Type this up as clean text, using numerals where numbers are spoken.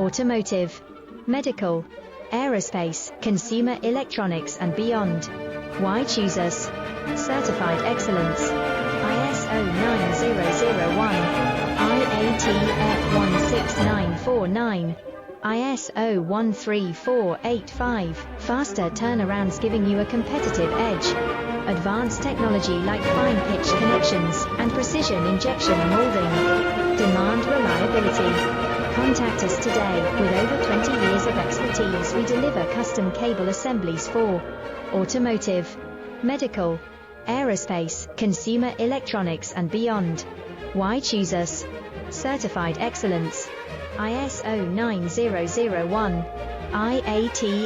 automotive, medical, aerospace, consumer electronics and beyond. Why choose us? Certified excellence. ISO 9001, IATF 16949, ISO 13485. Faster turnarounds giving you a competitive edge. Advanced technology like fine pitch connections and precision injection molding. Demand reliability. Contact us today. With over 20 years of expertise, we deliver custom cable assemblies for automotive, medical, aerospace, consumer electronics and beyond. Why choose us? Certified excellence. ISO 9001, IATF